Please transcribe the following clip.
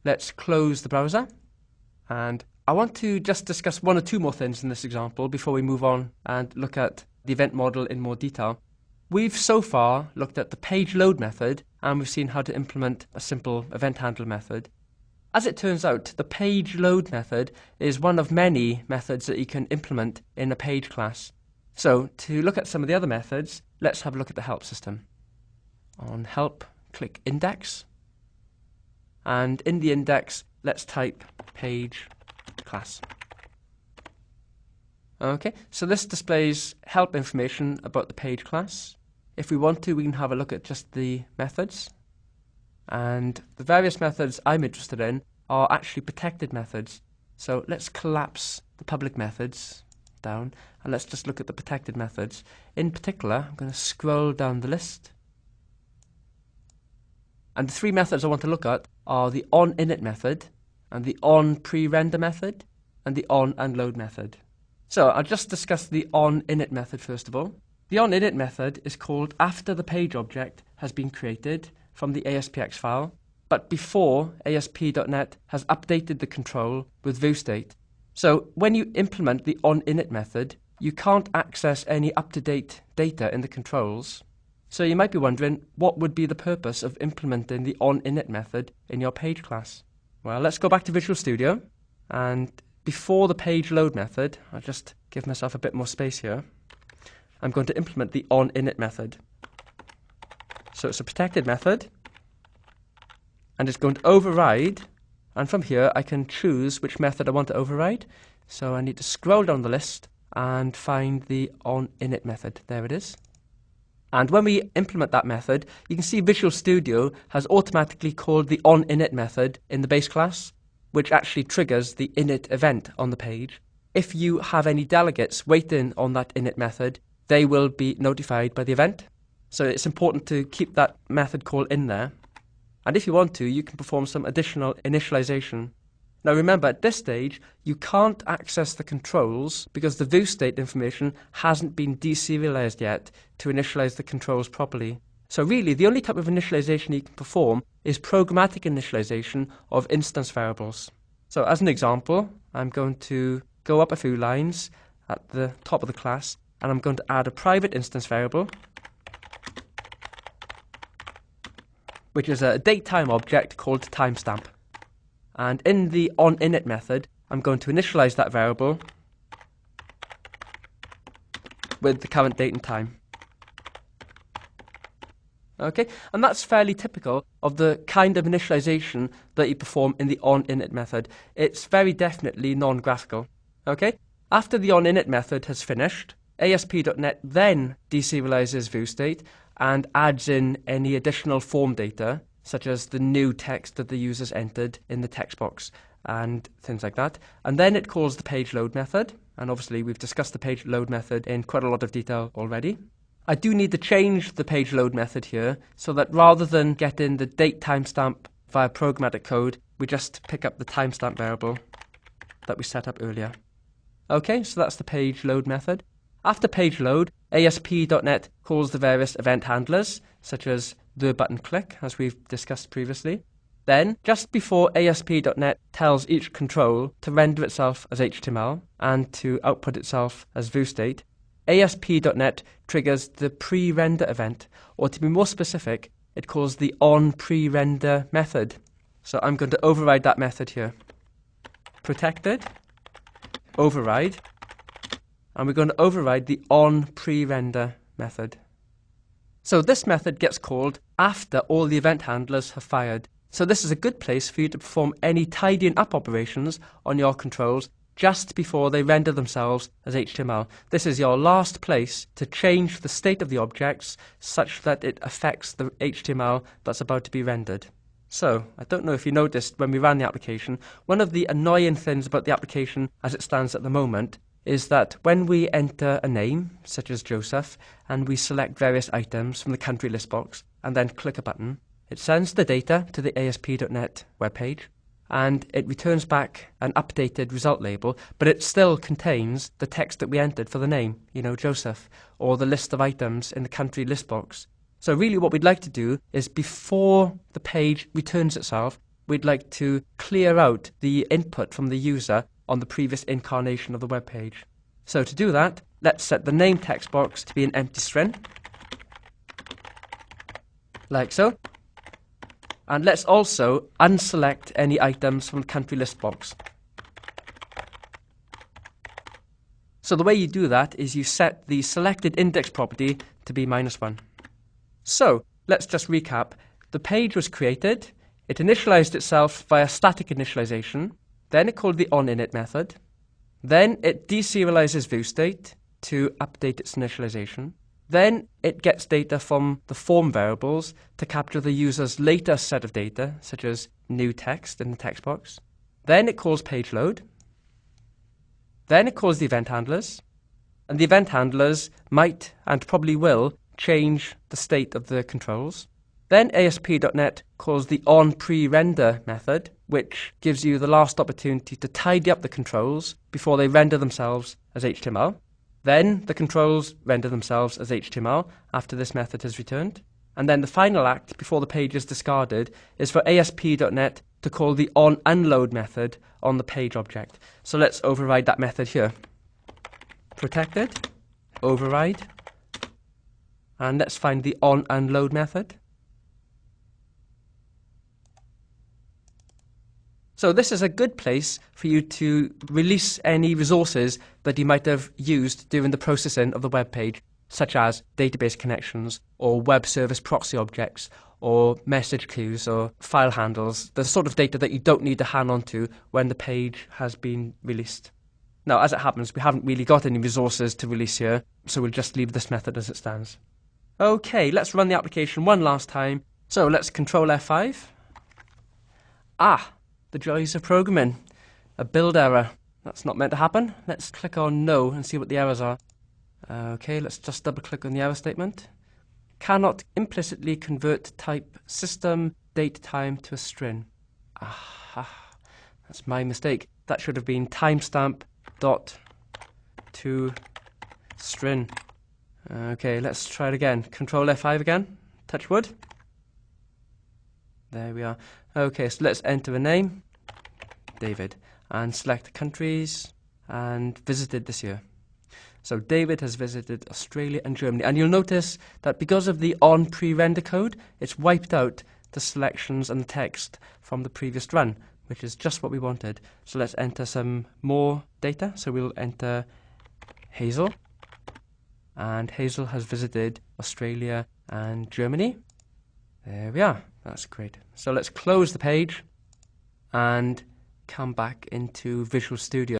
let's close the browser. And I want to just discuss one or two more things in this example before we move on and look at the event model in more detail. We've so far looked at the page load method, and we've seen how to implement a simple event handler method. As it turns out, the page load method is one of many methods that you can implement in a page class. So to look at some of the other methods, let's have a look at the help system. On help, click index, and in the index, let's type page class. Okay, so this displays help information about the page class. If we want to, we can have a look at just the methods. And the various methods I'm interested in are actually protected methods. So let's collapse the public methods down and let's just look at the protected methods. In particular, I'm going to scroll down the list. And the three methods I want to look at are the onInit method, and the onPreRender method, and the onUnload method. So I'll just discuss the onInit method first of all. The onInit method is called after the page object has been created from the ASPX file, but before ASP.NET has updated the control with viewState. So when you implement the onInit method, you can't access any up-to-date data in the controls. So you might be wondering, what would be the purpose of implementing the onInit method in your page class? Well, let's go back to Visual Studio, and before the page load method, I'll just give myself a bit more space here. I'm going to implement the onInit method. So it's a protected method, and it's going to override, and from here I can choose which method I want to override. So I need to scroll down the list and find the onInit method. There it is. And when we implement that method, you can see Visual Studio has automatically called the onInit method in the base class, which actually triggers the init event on the page. If you have any delegates waiting on that init method, they will be notified by the event. So it's important to keep that method call in there. And if you want to, you can perform some additional initialization. Now remember, at this stage, you can't access the controls because the viewState information hasn't been deserialized yet to initialize the controls properly. So really, the only type of initialization you can perform is programmatic initialization of instance variables. So as an example, I'm going to go up a few lines at the top of the class, and I'm going to add a private instance variable, which is a datetime object called timestamp. And in the onInit method, I'm going to initialize that variable with the current date and time. Okay, and that's fairly typical of the kind of initialization that you perform in the onInit method. It's very definitely non-graphical. Okay, after the onInit method has finished, ASP.NET then deserializes viewState and adds in any additional form data, such as the new text that the user's entered in the text box and things like that. And then it calls the page load method, and obviously we've discussed the page load method in quite a lot of detail already. I do need to change the page load method here so that rather than get in the date timestamp via programmatic code, we just pick up the timestamp variable that we set up earlier. Okay, so that's the page load method. After page load, ASP.NET calls the various event handlers, such as the button click, as we've discussed previously. Then, just before ASP.NET tells each control to render itself as HTML and to output itself as viewState, ASP.NET triggers the pre-render event, or to be more specific, it calls the onPreRender method. So I'm going to override that method here. Protected, override, and we're going to override the onPreRender method. So this method gets called after all the event handlers have fired. So this is a good place for you to perform any tidying up operations on your controls just before they render themselves as HTML. This is your last place to change the state of the objects such that it affects the HTML that's about to be rendered. So, I don't know if you noticed when we ran the application, one of the annoying things about the application as it stands at the moment is that when we enter a name, such as Joseph, and we select various items from the country list box, and then click a button, it sends the data to the ASP.NET webpage, and it returns back an updated result label, but it still contains the text that we entered for the name, Joseph, or the list of items in the country list box. So really what we'd like to do is before the page returns itself, we'd like to clear out the input from the user on the previous incarnation of the web page. So to do that, let's set the name text box to be an empty string, like so. And let's also unselect any items from the country list box. So the way you do that is you set the selected index property to be -1. So let's just recap. The page was created, it initialized itself via static initialization, then it called the onInit method, then it deserializes viewState to update its initialization, then it gets data from the form variables to capture the user's latest set of data, such as new text in the text box, then it calls page load, then it calls the event handlers, and the event handlers might and probably will change the state of the controls. Then ASP.NET calls the onPreRender method, which gives you the last opportunity to tidy up the controls before they render themselves as HTML. Then the controls render themselves as HTML after this method has returned. And then the final act before the page is discarded is for ASP.NET to call the onUnload method on the page object. So let's override that method here. Protected, override, and let's find the onUnload method. So this is a good place for you to release any resources that you might have used during the processing of the web page, such as database connections or web service proxy objects or message queues or file handles, the sort of data that you don't need to hang on to when the page has been released. Now, as it happens, we haven't really got any resources to release here, so we'll just leave this method as it stands. Okay, let's run the application one last time. So let's Control F5. The joys of programming. A build error. That's not meant to happen. Let's click on No and see what the errors are. Okay, let's just double click on the error statement. Cannot implicitly convert type system date time to a string. That's my mistake. That should have been timestamp dot to string. Okay, let's try it again. Control F5 again. Touch wood. There we are. Okay, so let's enter a name, David, and select the countries and visited this year. So David has visited Australia and Germany. And you'll notice that because of the onPreRender code, it's wiped out the selections and the text from the previous run, which is just what we wanted. So let's enter some more data. So we'll enter Hazel. And Hazel has visited Australia and Germany. There we are. That's great. So let's close the page and come back into Visual Studio.